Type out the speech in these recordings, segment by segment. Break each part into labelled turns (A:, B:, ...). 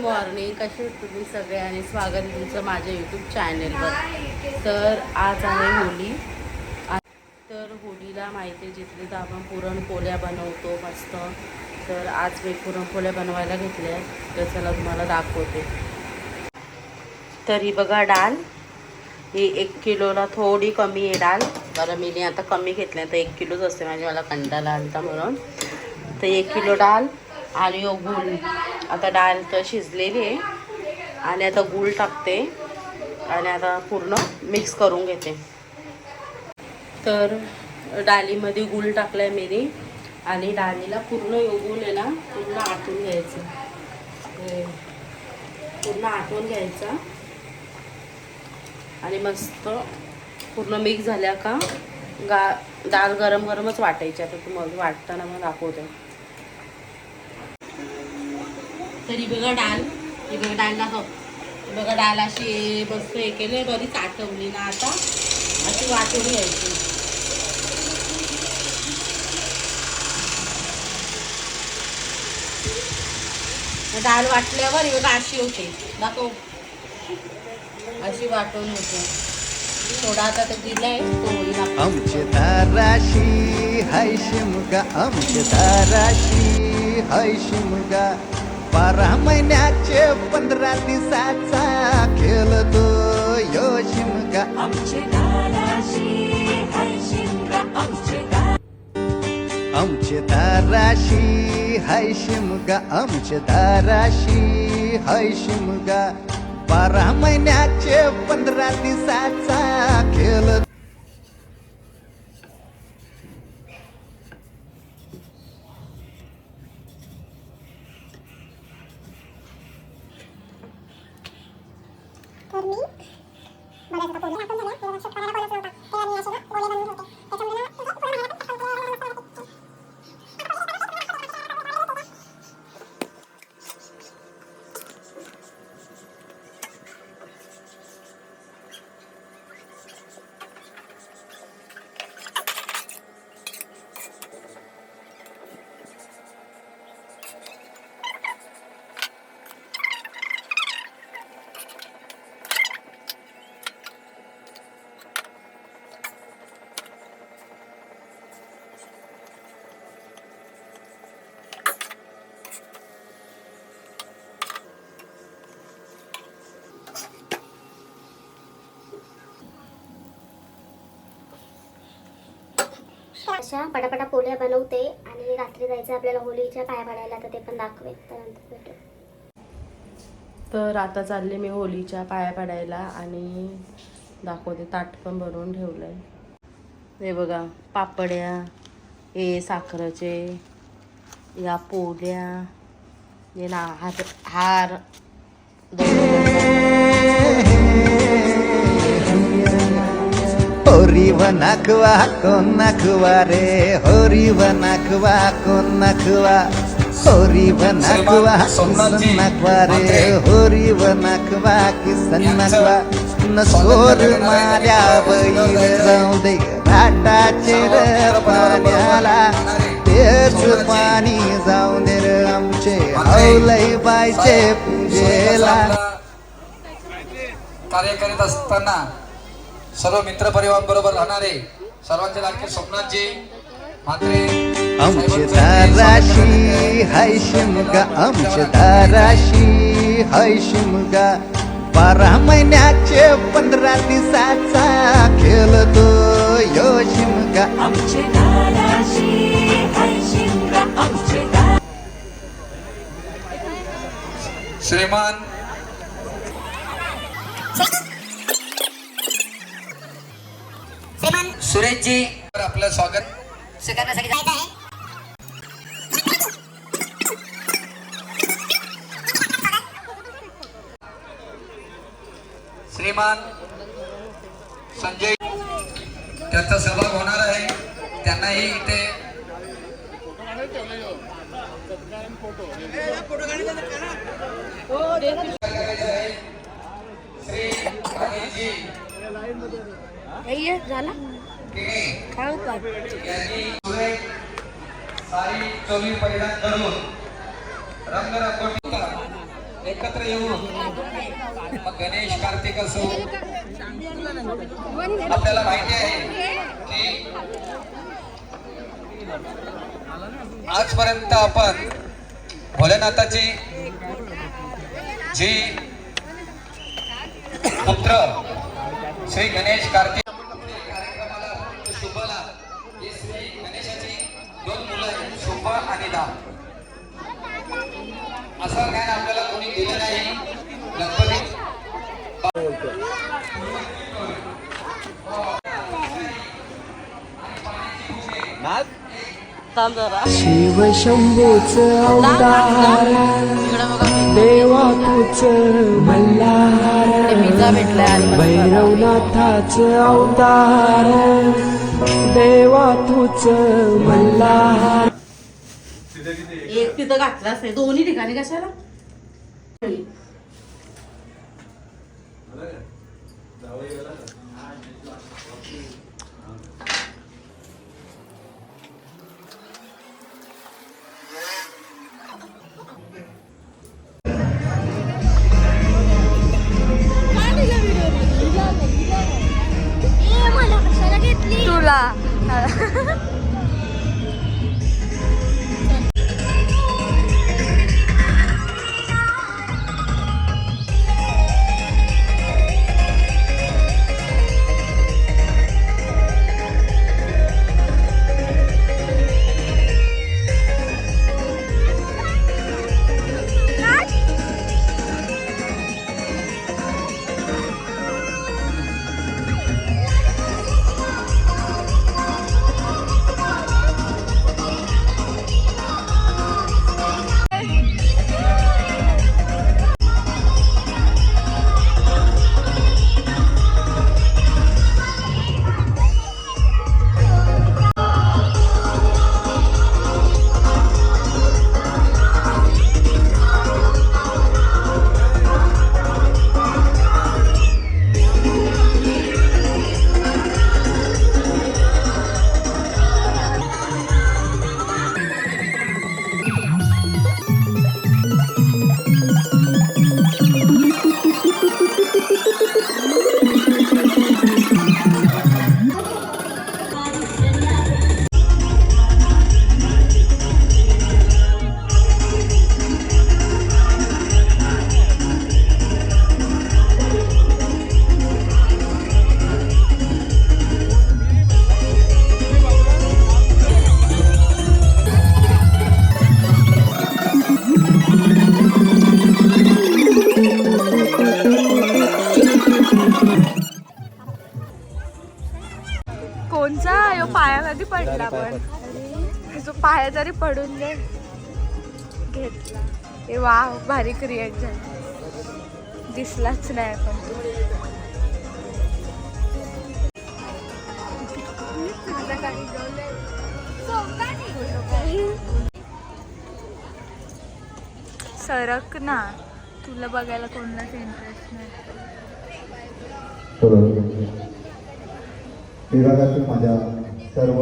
A: Morning. कसे तुम्ही सगळे आणि स्वागत आहे तुमचं माझ्या यूट्यूब चॅनलवर. तर आज आहे होळी. तर होळीला माहिती आहे जिथली तर आपण पुरणपोळ्या बनवतो मस्त. तर आज मी पुरणपोळ्या बनवायला घेतल्या तर चला तुम्हाला दाखवते. तर ही बघा डाळ, ही 1 किलोला थोडी कमी आहे डाळ. बरं मी आता कमी घेतल्या तर 1 किलोच असते माझी, मला कंटाळा आलता म्हणून. तर 1 किलो डाळ आणि गूळ. आता डाळ तर शिजलेली आहे आणि आता गूळ टाकते आणि आता पूर्ण मिक्स करून घेते. तर डाळीमध्ये गूळ टाकला आहे मी आणि डाळीला पूर्ण गूळ आहे ना पूर्ण आटून घ्यायचं. पूर्ण आटून घ्यायचा आणि मस्त पूर्ण मिक्स झाल्या का डाळ गरम गरमच वाटायची. आता तुम्हाला वाटताना मग दाखवते. तरी बघा डाळ, ही बघा डाळ दाखव. बघा डाळ अशी मस्त हे केले, बरीच आटवली ना. आता अशी वाटून घ्यायची. डाळ वाटल्यावर ही बघा अशी होते. दाखव, अशी वाटून होते. थोडा आता ते दिलाय तो
B: आमचे दाराशी हाय शिमगा, आमचे दाराशी हाय शिमगा. 12 महिन्याचे 15 दिवसाचा खेळतो यो शिमगा. आमचे दाराशी हाय शिमगा, आमचे दाराशी हाय शिमगा, आमचे दाराशी हाय शिमगा. 12 महिन्याचे 15 दिवसाचा खेळ.
C: तर मी बऱ्याच आता पोळ्या आपण झाल्या शेतकऱ्याला कोणच नव्हता ते आम्ही असे ना गोळे बनवून ठेवते. त्याच्यामुळे ना पूर्ण अशा पटापटा पोळ्या बनवते आणि रात्री जायचं आपल्याला होळीच्या पाया पडायला, तर ते पण दाखवेल. त्यानंतर भेटू.
A: तर आता चालले मी होळीच्या पाया पडायला आणि दाखवते. ताट पण बनवून ठेवलंय. हे बघा पापड्या, हे साखरेचे, या पोळ्या, हे ना हार
B: होरी व नाखवा कोण नाखवा रे, होरी व नाखवा कोण नाखवा. होरी व नाखवा किसन नाखवा रे, होरी व नाखवा किसन नाखवा. नसोर माल्या बैल जाऊ दे घाटाचे र पाण्याला, तेच पाणी जाऊ दे र आमचे हौलई बायचे पूजेला.
D: कार्य करीत असताना सर्व मित्र परिवार बरोबर राहणारे सर्वांचे लाडके स्वप्नांचे मात्रे.
B: आमचे दाराशी हाय शिमगा, आमचे दाराशी हाय शिमगा. 12 महिन्याचे 15 दिवसाचा खेळतो यो शिमगा. आमचे दाराशी हाय शिमगा, आमचे
D: श्रीमान सुरेशजी आपलं स्वागत
C: करण्यासाठी जायचं आहे.
D: श्रीमान संजय त्यांचा सहभाग होणार आहे. त्यांनाही इथे
C: श्री झाला खाऊ का
D: सारी चोवी परिधान करून रंगरंगोटी एकत्र येऊन मग गणेश कार्तिक असो, आपल्याला माहिती आहे की आजपर्यंत आपण भोलेनाथाची जी पुत्र श्री गणेश कार्तिक कार्यक्रमाला शुभला ही श्री गणेशाची 2 मुलं आहेत, शुभ आणि दाम. असं ज्ञान आपल्याला कोणी दिलं नाही. गणपती
A: थांब जरा.
E: शिवशंभूच अवतार देवा तूच मल्हार
A: पिझ्झा भेटलाय आणि मस्त
E: भैरवनाथाच अवतार देवा तूच मल्हार.
A: एक तिथं घातलाच नाही, दोन्ही ठिकाणी कशाला.
C: तुला
F: कोणचा यो पाया कधी पडला पण जो पाया तरी पडून दे घेतला. हे वा भारी क्रिएट झालं, दिसलाच नाही पण सरक ना, तुला बघायला कोणालाच इंटरेस्ट नाही.
G: विभागातील माझ्या सर्व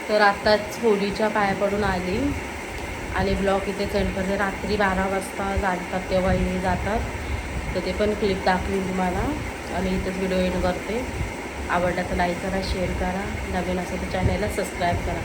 A: तर आत्ताच होलीच्या पाया पडून आली आणि ब्लॉग इथे सेंड करते. रात्री 12 वाजता जातात तेव्हा हे जातात, तर ते पण क्लिप दाखवीन तुम्हाला. आणि इथंच व्हिडिओ एंड करते. आवडला तर लाईक करा, शेअर करा, नवीन असेल तर चॅनलला सबस्क्राईब करा.